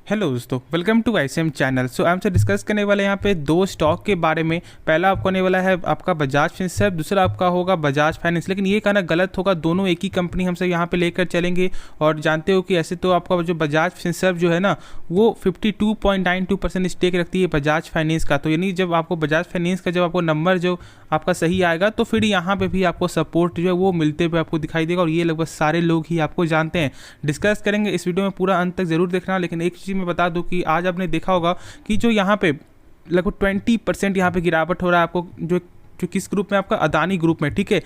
Hello दोस्तों, welcome to ICM channel. सो हमसे discuss करने वाले यहाँ पे दो स्टॉक के बारे में। पहला आपको आने वाला है आपका बजाज फिनसर्व, दूसरा आपका होगा बजाज फाइनेंस। लेकिन ये कहना गलत होगा, दोनों एक ही कंपनी हमसे यहाँ पे लेकर चलेंगे। और जानते हो कि ऐसे तो आपका जो बजाज फिनसर्व जो है ना, वो 52.92% स्टेक रखती है बजाज फाइनेंस का। तो यानी जब आपको बजाज फाइनेंस का जब आपको नंबर जो आपका सही आएगा तो फिर यहाँ पे भी आपको सपोर्ट जो है वो मिलते हुए आपको दिखाई देगा। और ये लगभग सारे लोग ही आपको जानते हैं। डिस्कस करेंगे इस वीडियो में, पूरा अंत तक जरूर देखना। लेकिन एक चीज़ मैं बता दूं कि आज आपने देखा होगा कि जो यहाँ पे लगभग 20% यहाँ पे गिरावट हो रहा है आपको, जो किस ग्रुप में, आपका अदानी ग्रुप में, ठीक है।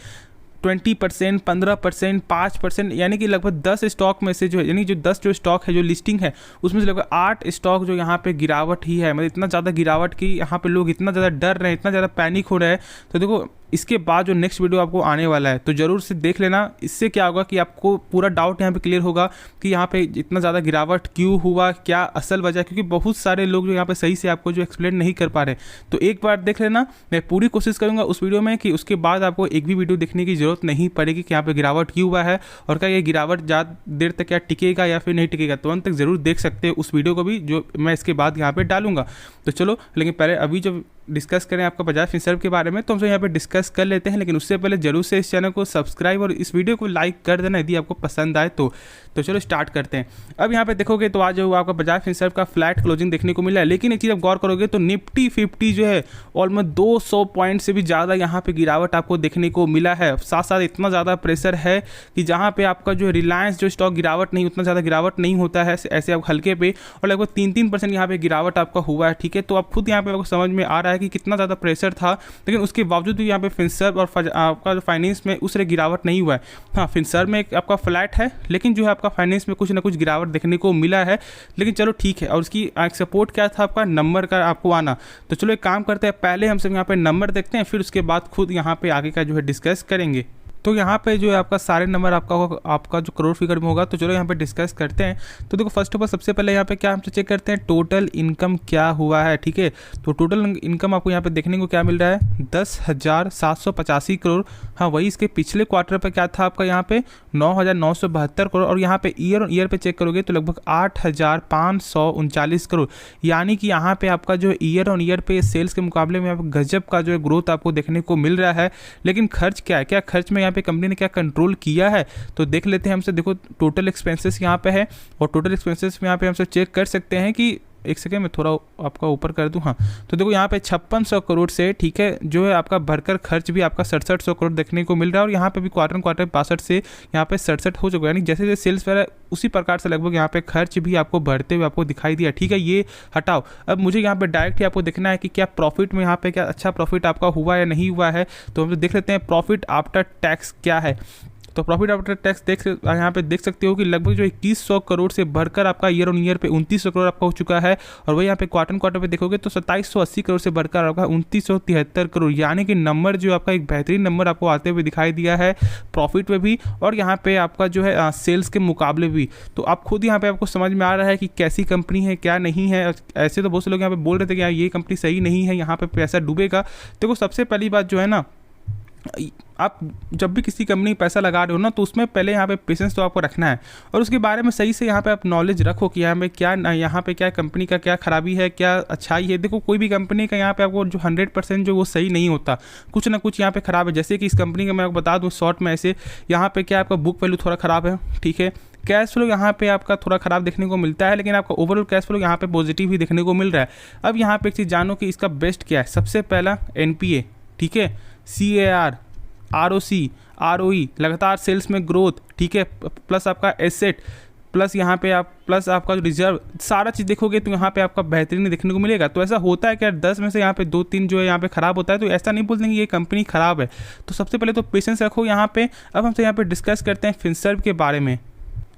20%, 15%, 5%, यानी कि लगभग 10 स्टॉक में से जो है, यानी जो 10 जो स्टॉक है जो लिस्टिंग है उसमें से लगभग 8 स्टॉक जो यहाँ पे गिरावट ही है। मतलब इतना ज़्यादा गिरावट की यहाँ पे लोग इतना ज़्यादा डर रहे हैं, इतना ज़्यादा पैनिक हो रहा है। तो देखो इसके बाद जो नेक्स्ट वीडियो आपको आने वाला है तो ज़रूर से देख लेना। इससे क्या होगा कि आपको पूरा डाउट यहाँ पे क्लियर होगा कि यहाँ पे इतना ज़्यादा गिरावट क्यों हुआ, क्या असल वजह, क्योंकि बहुत सारे लोग जो यहाँ पे सही से आपको जो एक्सप्लेन नहीं कर पा रहे। तो एक बार देख लेना। मैं पूरी कोशिश करूँगा उस वीडियो में कि उसके बाद आपको एक भी वीडियो देखने की ज़रूरत नहीं पड़ेगी कि यहाँ पे गिरावट क्यों हुआ है और क्या ये गिरावट ज़्यादा देर तक क्या टिकेगा या फिर नहीं टिकेगा। तो अंत तक ज़रूर देख सकते हो उस वीडियो को भी, जो मैं इसके बाद यहाँ पे डालूंगा। तो चलो, लेकिन पहले अभी जब डिस्कस करें आपका बजाज फिनसर्व के बारे में तो हम यहाँ पे डिस्कस कर लेते हैं। लेकिन उससे पहले जरूर से इस चैनल को सब्सक्राइब और इस वीडियो को लाइक कर देना यदि आपको पसंद आए तो। चलो स्टार्ट करते हैं। अब यहाँ पे देखोगे तो आज जो आपका बजाज फिनसर्व का फ्लैट क्लोजिंग देखने को मिला है। लेकिन एक चीज़ आप गौर करोगे तो निफ्टी 50 जो है ऑलमोस्ट 200 पॉइंट से भी ज़्यादा यहाँ पे गिरावट आपको देखने को मिला है। साथ साथ इतना ज़्यादा प्रेशर है कि जहाँ पे आपका जो रिलायंस जो स्टॉक गिरावट नहीं, उतना ज़्यादा गिरावट नहीं होता है ऐसे आप हल्के पे, और लगभग 3% यहाँ पे गिरावट आपका हुआ है, ठीक है। तो अब खुद यहाँ पे आपको समझ में आ रहा है कि कितना ज़्यादा प्रेशर था। लेकिन उसके बावजूद भी यहाँ पे फिनसर्व और आपका फाइनेंस में उस गिरावट नहीं हुआ है। हाँ, फिनसर्व में आपका फ्लैट है, लेकिन जो है आपका फाइनेंस में कुछ ना कुछ गिरावट देखने को मिला है। लेकिन चलो ठीक है। और उसकी सपोर्ट क्या था आपका, नंबर का आपको आना। तो चलो एक काम करते हैं, पहले हम सब यहाँ पे नंबर देखते हैं, फिर उसके बाद खुद यहाँ पे आगे का जो है डिस्कस करेंगे। तो यहाँ पे जो है आपका सारे नंबर आपका जो करोड़ फिगर में होगा। तो चलो यहाँ पे डिस्कस करते हैं। तो देखो फर्स्ट ऑफ ऑल सबसे पहले यहाँ पे क्या हम चेक करते हैं, टोटल इनकम क्या हुआ है, ठीक है। तो टोटल इनकम आपको यहाँ पे देखने को क्या मिल रहा है, 10,785 करोड़। हाँ, वही इसके पिछले क्वार्टर पे क्या था आपका यहाँ पे 9,972 करोड़। और यहाँ पे ईयर ऑन ईयर पे चेक करोगे तो लगभग 8,539 करोड़। यानी कि यहाँ पे आपका जो ईयर ऑन ईयर पे सेल्स के मुकाबले में आपको गजब का जो है ग्रोथ आपको देखने को मिल रहा है। लेकिन खर्च क्या है, क्या खर्च में पे कंपनी ने क्या कंट्रोल किया है तो देख लेते हैं हमसे। देखो टोटल एक्सपेंसेस यहाँ पे है, और टोटल एक्सपेंसेस में यहाँ पे हमसे चेक कर सकते हैं कि एक सेकेंड में थोड़ा आपका ऊपर कर दूं। हाँ, तो देखो यहाँ पे 5600 करोड़ से, ठीक है, जो है आपका भरकर खर्च भी आपका 6700 करोड़ देखने को मिल रहा है। और यहाँ पे भी क्वार्टर 62 से यहाँ पे 67 हो चुका है। यानी जैसे जैसे सेल्स वगैरह उसी प्रकार से लगभग यहाँ पे खर्च भी आपको बढ़ते हुए आपको दिखाई दिया, ठीक है। ये हटाओ, अब मुझे यहाँ पे डायरेक्ट ही आपको देखना है कि क्या प्रॉफिट में यहाँ पे क्या अच्छा प्रॉफिट आपका हुआ या नहीं हुआ है। तो हम देख लेते हैं प्रॉफिट आफ्टर टैक्स क्या है। तो प्रॉफिट आफ्टर टैक्स यहाँ पे देख सकते हो कि लगभग जो 2100 करोड़ से बढ़कर आपका ईयर ऑन ईयर पे 2900 करोड़ आपका हो चुका है। और वही यहाँ पे क्वार्टर पे देखोगे तो 2780 करोड़ से बढ़कर आपका 2973 करोड़। यानी कि नंबर जो आपका एक बेहतरीन नंबर आपको आते हुए दिखाई दिया है प्रॉफिट में भी, और यहाँ पे आपका जो है सेल्स के मुकाबले भी। तो आप खुद यहाँ पे आपको समझ में आ रहा है कि कैसी कंपनी है क्या नहीं है। ऐसे तो बहुत से लोग यहाँ पे बोल रहे थे कि ये कंपनी सही नहीं है, यहाँ पे पैसा डूबेगा। देखो सबसे पहली बात जो है ना, आप जब भी किसी कंपनी में पैसा लगा रहे हो ना तो उसमें पहले यहाँ पे पेशेंस तो आपको रखना है, और उसके बारे में सही से यहाँ पे आप नॉलेज रखो कि यहाँ पे क्या कंपनी का क्या खराबी है, क्या अच्छाई है। देखो कोई भी कंपनी का यहाँ पे आपको जो 100% जो वो सही नहीं होता, कुछ ना कुछ यहाँ पे खराब है। जैसे कि इस कंपनी का मैं आपको बता दूँ शॉर्ट में, ऐसे यहाँ पे क्या आपका बुक वैल्यू थोड़ा ख़राब है, ठीक है। कैश फ्लो यहाँ पे आपका थोड़ा ख़राब देखने को मिलता है, लेकिन आपका ओवरऑल कैश फ्लो यहाँ पे पॉजिटिव ही देखने को मिल रहा है। अब यहाँ पे एक चीज़ जानो कि इसका बेस्ट क्या है। सबसे पहला NPA, ठीक है, CAR, ROC, ROE, लगातार सेल्स में ग्रोथ, ठीक है, प्लस आपका एसेट, प्लस यहाँ पे आप प्लस आपका जो रिजर्व, सारा चीज़ देखोगे तो यहाँ पे आपका बेहतरीन देखने को मिलेगा। तो ऐसा होता है कि 10 में से यहाँ पे 2-3 जो है यहाँ पे ख़राब होता है, तो ऐसा नहीं बोलते कि ये कंपनी ख़राब है। तो सबसे पहले तो पेशेंस रखो यहाँ पे। अब हमसे यहाँ पे डिस्कस करते हैं फिनसर्व के बारे में।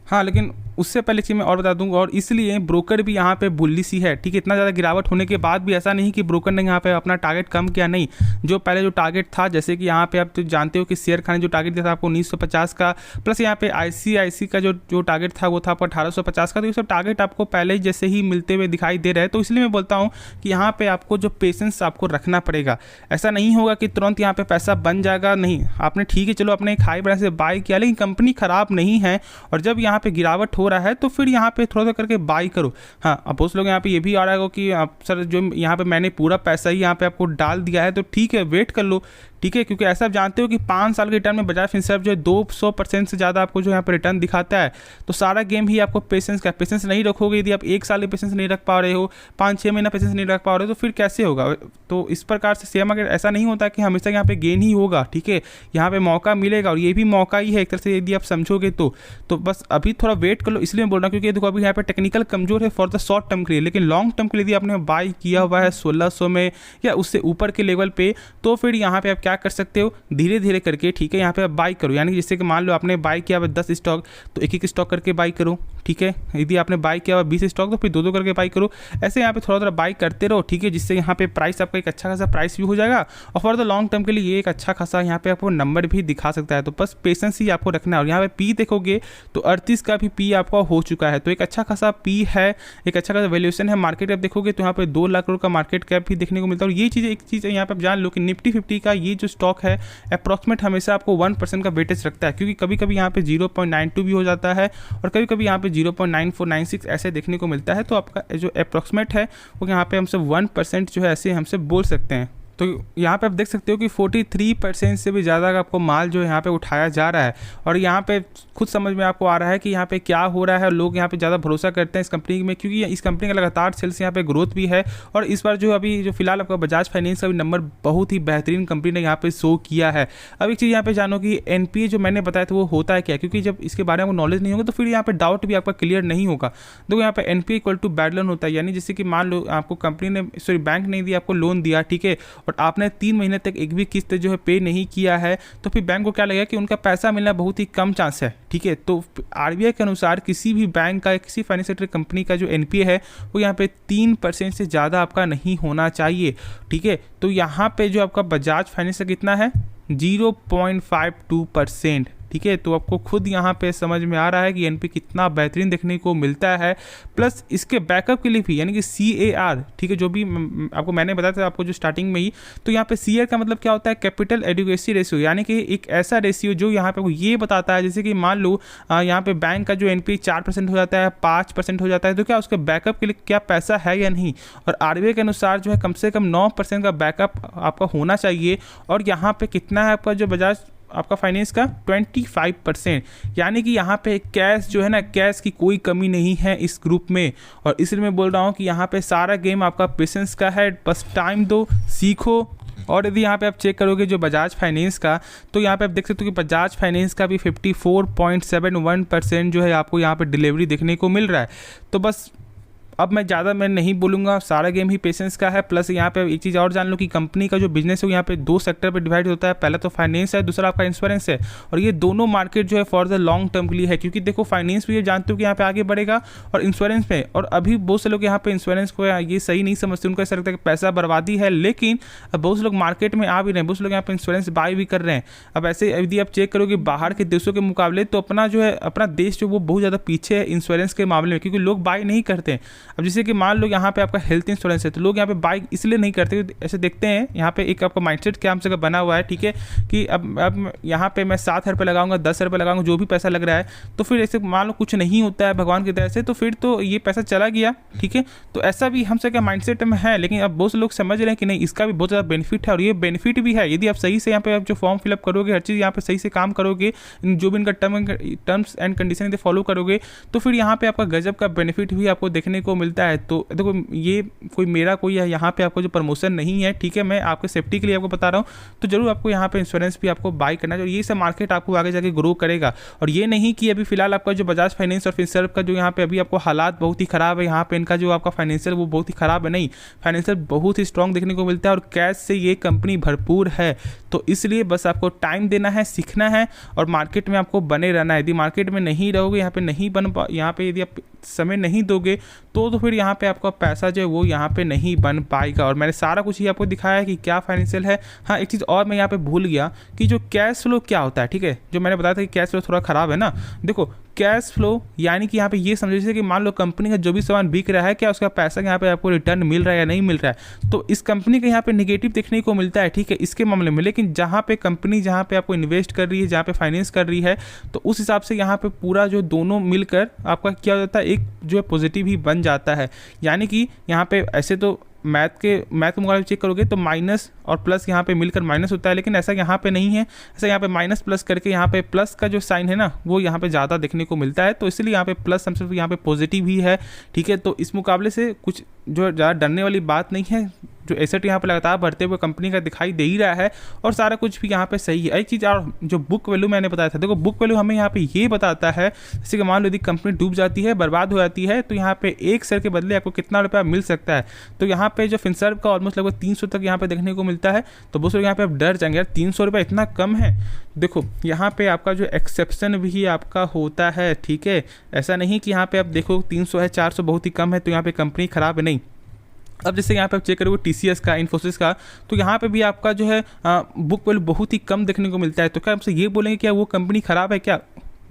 हाँ, लेकिन उससे पहले चीज़ मैं और बता दूंगा, और इसलिए ब्रोकर भी यहाँ पे बुल्ली सी है, ठीक है। इतना ज़्यादा गिरावट होने के बाद भी ऐसा नहीं कि ब्रोकर ने यहाँ पे अपना टारगेट कम किया, नहीं। जो पहले जो टारगेट था, जैसे कि यहाँ पे आप तो जानते हो कि शेयर खाने जो टारगेट दिया था आपको 1950 का, प्लस यहाँ पे ICICI का जो टारगेट था वो था आपका 1850 का। तो ये सब टारगेट आपको पहले ही जैसे ही मिलते हुए दिखाई दे रहे हैं। तो इसलिए मैं बोलता हूँ कि यहाँ पर आपको जो पेशेंस आपको रखना पड़ेगा। ऐसा नहीं होगा कि तुरंत यहाँ पर पैसा बन जाएगा, नहीं। आपने ठीक है चलो अपने एक हाई प्राइस से बाय किया, लेकिन कंपनी ख़राब नहीं है। और जब यहाँ यहाँ पे गिरावट हो रहा है तो फिर यहाँ पे थोड़ा सा करके बाई करो। हाँ, अब बहुत लोग यहाँ पे ये भी आ रहा है कि आप सर जो यहाँ पे मैंने पूरा पैसा ही यहाँ पे आपको डाल दिया है, तो ठीक है वेट कर लो, ठीक है, क्योंकि ऐसा आप जानते हो कि 5 साल के रिटर्न में बजाज फिनसर्व जो है 200% से ज़्यादा आपको जो यहाँ पे रिटर्न दिखाता है। तो सारा गेम ही आपको पेशेंस का, पेशेंस नहीं रखोगे, यदि आप 1 साल में पेशेंस नहीं रख पा रहे हो, 5-6 महीना पेशेंस नहीं रख पा रहे हो, तो फिर कैसे होगा। तो इस प्रकार से शेयर मार्केट ऐसा नहीं होता कि हमेशा यहाँ पे गेन ही होगा, ठीक है, यहाँ पे मौका मिलेगा और ये भी मौका ही है एक तरह से यदि आप समझोगे तो बस अभी थोड़ा वेट कर लो। इसलिए मैं बोल रहा हूँ क्योंकि देखो अभी यहाँ पे टेक्निकल कमजोर है फॉर द शॉर्ट टर्म के लिए, लेकिन लॉन्ग टर्म के लिए यदि आपने बाई किया हुआ है 1600 में या उससे ऊपर के लेवल पे, तो फिर यहाँ पे आप क्या कर सकते हो, धीरे धीरे करके, ठीक है, यहाँ पे आप बाई करो। यानी जैसे कि मान लो आपने बाई किया हुआ 10 स्टॉक, तो एक एक स्टॉक करके बाई करो, ठीक है। यदि आपने बाई किया हुआ 20 स्टॉक, तो फिर 2-2 करके बाई करो। ऐसे यहाँ पे थोड़ा थोड़ा बाई करते रहो, ठीक है, जिससे यहाँ पे प्राइस आपका एक अच्छा खासा प्राइस भी हो जाएगा और फॉर द लॉन्ग टर्म के लिए ये एक अच्छा खासा यहाँ पे आपको नंबर भी दिखा सकता है। तो बस पेशेंस ही आपको रखना है। और यहाँ पे पी देखोगे तो 38 का भी पी आपका हो चुका है, तो एक अच्छा खासा पी है, एक अच्छा खासा वैल्यूएशन है। मार्केट कैप देखोगे तो यहाँ पे 2 लाख करोड़ का मार्केट कैप भी देखने को मिलता है। और ये चीज़ एक चीज़ यहाँ पे आप जान लो कि निफ्टी 50 का ये जो स्टॉक है अप्रॉक्सीमेट हमेशा आपको 1% का वेटेज रखता है, क्योंकि कभी कभी यहाँ पे 0.92 भी हो जाता है और कभी कभी यहाँ पे 0.9496 ऐसे देखने को मिलता है। तो आपका जो अप्रॉक्सीमेट है वो यहाँ पे हमसे 1% जो है ऐसे हमसे बोल सकते हैं। तो यहाँ पे आप देख सकते हो कि 43% से भी ज़्यादा का आपको माल जो है यहाँ पे उठाया जा रहा है। और यहाँ पे खुद समझ में आपको आ रहा है कि यहाँ पे क्या हो रहा है। लोग यहाँ पे ज़्यादा भरोसा करते हैं इस कंपनी में, क्योंकि इस कंपनी का लगातार सेल्स यहाँ पे ग्रोथ भी है। और इस बार जो अभी जो फिलहाल आपका बजाज फाइनेंस का भी नंबर बहुत ही बेहतरीन कंपनी ने यहाँ पे शो किया है। अब एक चीज़ यहाँ पे जानो कि एनपीए जो मैंने बताया था वो होता है क्या, क्योंकि जब इसके बारे में नॉलेज नहीं होगा तो फिर यहाँ पे डाउट भी आपका क्लियर नहीं होगा। देखो यहाँ पे NPA equal to bad loan होता है, यानी जैसे कि मान लो आपको कंपनी ने बैंक नहीं दिया, आपको लोन दिया, ठीक है, और आपने 3 महीने तक एक भी किस्त जो है पे नहीं किया है, तो फिर बैंक को क्या लगेगा कि उनका पैसा मिलना बहुत ही कम चांस है, ठीक है। तो आरबीआई के अनुसार किसी भी बैंक का, किसी फाइनेंशियल कंपनी का जो एनपीए है वो यहाँ पे 3% से ज़्यादा आपका नहीं होना चाहिए, ठीक है। तो यहाँ पे जो आपका बजाज फाइनेंस का कितना है 0.52%, ठीक है। तो आपको खुद यहाँ पे समझ में आ रहा है कि एनपी कितना बेहतरीन देखने को मिलता है। प्लस इसके बैकअप के लिए भी, यानी कि CAR, ठीक है, जो भी आपको मैंने बताया था आपको जो स्टार्टिंग में ही, तो यहाँ पे CAR का मतलब क्या होता है, कैपिटल एडिक्वेसी रेशियो, यानी कि एक ऐसा रेशियो जो यहाँ पे ये बताता है, जैसे कि मान लो यहाँ पे बैंक का जो एनपी 4% हो जाता है, 5% हो जाता है, तो क्या उसके बैकअप के लिए क्या पैसा है या नहीं। और आरबीआई के अनुसार जो है कम से कम 9% का बैकअप आपका होना चाहिए। और यहाँ पे कितना है आपका जो बजाज आपका फाइनेंस का 25%, यानी कि यहाँ पे कैश जो है ना, कैश की कोई कमी नहीं है इस ग्रुप में। और इसलिए मैं बोल रहा हूँ कि यहाँ पे सारा गेम आपका पेशेंस का है, बस टाइम दो, सीखो। और यदि यहाँ पे आप चेक करोगे जो बजाज फाइनेंस का, तो यहाँ पे आप देख सकते हो कि बजाज फाइनेंस का भी 54.71% जो है आपको यहाँ पे डिलीवरी देखने को मिल रहा है। तो बस अब मैं नहीं बोलूँगा, सारा गेम ही पेशेंस का है। प्लस यहाँ पे एक चीज़ और जान लो कि कंपनी का जो बिजनेस है वो यहाँ पे 2 सेक्टर पे डिवाइड होता है। पहला तो फाइनेंस है, दूसरा आपका इंश्योरेंस है। और ये दोनों मार्केट जो है फॉर द लॉन्ग टर्म के लिए है, क्योंकि देखो फाइनेंस भी ये जानते हो कि यहाँ पे आगे बढ़ेगा और इंश्योरेंस में। और अभी बहुत से लोग यहाँ पे इंश्योरेंस को ये सही नहीं समझते, उनको ऐसा लगता है कि पैसा बर्बादी है, लेकिन अब बहुत से लोग मार्केट में आ भी रहे हैं, बहुत से लोग यहाँ पे इंश्योरेंस बाय भी कर रहे हैं। अब ऐसे यदि आप चेक करोगे बाहर के देशों के मुकाबले, तो अपना जो है अपना देश जो वो बहुत ज़्यादा पीछे है इंश्योरेंस के मामले में, क्योंकि लोग बाय नहीं करते हैं। अब जैसे कि मान लो यहाँ पे आपका हेल्थ इंश्योरेंस है, तो लोग यहाँ पे बाइक इसलिए नहीं करते, ऐसे देखते हैं यहाँ पे एक आपका माइंडसेट क्या हमसे बना हुआ है, ठीक है, कि अब यहाँ पे मैं 7 रुपये लगाऊंगा, 10 रुपये लगाऊंगा, जो भी पैसा लग रहा है, तो फिर ऐसे मान लो कुछ नहीं होता है भगवान की दया से, तो फिर तो ये पैसा चला गया, ठीक है। तो ऐसा भी हमसे क्या माइंडसेट में है, लेकिन अब बहुत से लोग समझ रहे हैं कि नहीं, इसका भी बहुत ज़्यादा बेनिफिट है। और ये बेनिफिट भी है यदि आप सही से यहाँ पे आप जो फॉर्म फिलअप करोगे, हर चीज़ यहाँ पे सही से काम करोगे, जो भी इनका टर्म्स एंड कंडीशन यदि फॉलो करोगे, तो फिर यहाँ पे आपका गजब का बेनिफिट भी आपको देखने को मिलता है। तो देखो ये कोई मेरा कोई है यहाँ पे आपको जो प्रमोशन नहीं है, ठीक है, मैं आपके सेफ्टी के लिए आपको बता रहा हूँ। तो जरूर आपको यहाँ पे इंश्योरेंस भी आपको बाय करना चाहिए, ये सब मार्केट आपको आगे जाके ग्रो करेगा। और ये नहीं कि अभी फिलहाल आपका जो बजाज फाइनेंस और फिनसर्व का जो यहाँ पे अभी आपको हालात बहुत ही खराब है, यहाँ पे इनका जो आपका फाइनेंशियल वो बहुत ही खराब है, नहीं, फाइनेंशियल बहुत ही स्ट्रॉन्ग देखने को मिलता है और कैश से ये कंपनी भरपूर है। तो इसलिए बस आपको टाइम देना है, सीखना है और मार्केट में आपको बने रहना है। यदि मार्केट में नहीं रहोगे, यहाँ पे नहीं यहाँ पे यदि आप समय नहीं दोगे, तो फिर यहाँ पे आपका पैसा जो है वो यहाँ पे नहीं बन पाएगा। और मैंने सारा कुछ ही आपको दिखाया है कि क्या फाइनेंशियल है। हाँ, एक चीज़ और मैं यहाँ पे भूल गया कि जो कैश फ्लो क्या होता है, ठीक है, जो मैंने बताया था कि कैश फ्लो थोड़ा ख़राब है ना। देखो कैश फ्लो, यानी कि यहाँ पे ये समझ लीजिए कि मान लो कंपनी का जो भी सामान बिक रहा है, क्या उसका पैसा यहाँ पे आपको रिटर्न मिल रहा है या नहीं मिल रहा है, तो इस कंपनी का यहाँ पे नेगेटिव देखने को मिलता है, ठीक है, इसके मामले में। लेकिन जहाँ पे कंपनी जहाँ पे आपको इन्वेस्ट कर रही है, जहाँ पे फाइनेंस कर रही है, तो उस हिसाब से यहाँ पे पूरा जो दोनों मिलकर आपका क्या हो जाता है, एक जो है पॉजिटिव ही बन जाता है। यानी कि यहाँ पे ऐसे तो मैथ के मुकाबले चेक करोगे तो माइनस और प्लस यहाँ पे मिलकर माइनस होता है, लेकिन ऐसा यहाँ पे नहीं है। ऐसा यहाँ पे माइनस प्लस करके यहाँ पे प्लस का जो साइन है ना, वो यहाँ पे ज़्यादा देखने को मिलता है, तो इसलिए यहाँ पे प्लस हम सिर्फ यहाँ पे पॉजिटिव ही है, ठीक है। तो इस मुकाबले से कुछ जो ज़्यादा डरने वाली बात नहीं है। जो एसेट यहाँ पे लगातार बढ़ते हुए कंपनी का दिखाई दे ही रहा है और सारा कुछ भी यहाँ पे सही है। एक चीज़ और, जो बुक वैल्यू मैंने बताया था, देखो बुक वैल्यू हमें यहाँ पे ये बताता है, जैसे कि मान लो यदि कंपनी डूब जाती है, बर्बाद हो जाती है, तो यहाँ पे एक शेयर के बदले आपको कितना रुपया मिल सकता है। तो यहाँ पे जो फिनसर्व का ऑलमोस्ट लगभग 300 तक यहाँ पे देखने को मिलता है। तो बहुत लोग यहाँ पे आप डर जाएंगे, यार 300 रुपये इतना कम है। देखो यहाँ पे आपका जो एक्सेप्शन भी आपका होता है, ठीक है, ऐसा नहीं कि यहाँ पे आप देखो 300 है, 400 बहुत ही कम है तो यहाँ पे कंपनी खराब है, नहीं। अब जैसे यहाँ पे आप चेक करोगे टीसीएस का, इन्फोसिस का, तो यहाँ पे भी आपका जो है बुक वैल्यू बहुत ही कम देखने को मिलता है। तो क्या आपसे ये बोलेंगे क्या वो कंपनी खराब है क्या?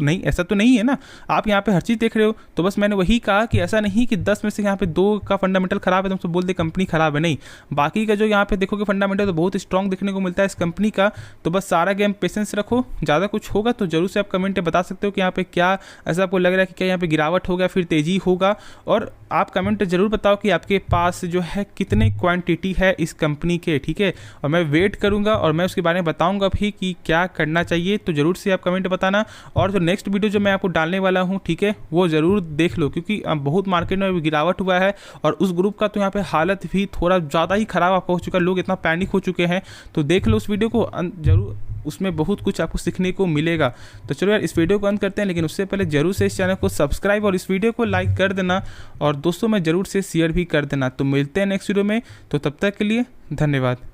नहीं, ऐसा तो नहीं है ना। आप यहाँ पे हर चीज़ देख रहे हो, तो बस मैंने वही कहा कि ऐसा नहीं कि 10 में से यहाँ पे 2 का फंडामेंटल खराब है तो हमसे बोल दे कंपनी खराब है, नहीं। बाकी का जो यहाँ पे देखोगे फंडामेंटल तो बहुत स्ट्रॉन्ग देखने को मिलता है इस कंपनी का। तो बस सारा गेम पेशेंस रखो, ज़्यादा कुछ होगा तो जरूर से आप कमेंट में बता सकते हो कि यहाँ पे क्या ऐसा आपको लग रहा है कि क्या यहाँ पे गिरावट होगा फिर तेज़ी होगा। और आप कमेंट जरूर बताओ कि आपके पास जो है कितने क्वांटिटी है इस कंपनी के, ठीक है। और मैं वेट करूँगा और मैं उसके बारे में बताऊँगा भी कि क्या करना चाहिए, तो ज़रूर से आप कमेंट बताना। और जो नेक्स्ट वीडियो जो मैं आपको डालने वाला हूँ, ठीक है, वो ज़रूर देख लो, क्योंकि बहुत मार्केट में गिरावट हुआ है और उस ग्रुप का तो यहाँ पे हालत भी थोड़ा ज़्यादा ही ख़राब आपका हो चुका है, लोग इतना पैनिक हो चुके हैं। तो देख लो उस वीडियो को, जरूर उसमें बहुत कुछ आपको सीखने को मिलेगा। तो चलो यार इस वीडियो को अंत करते हैं, लेकिन उससे पहले जरूर से इस चैनल को सब्सक्राइब और इस वीडियो को लाइक कर देना और दोस्तों में जरूर से शेयर भी कर देना। तो मिलते हैं नेक्स्ट वीडियो में, तो तब तक के लिए धन्यवाद।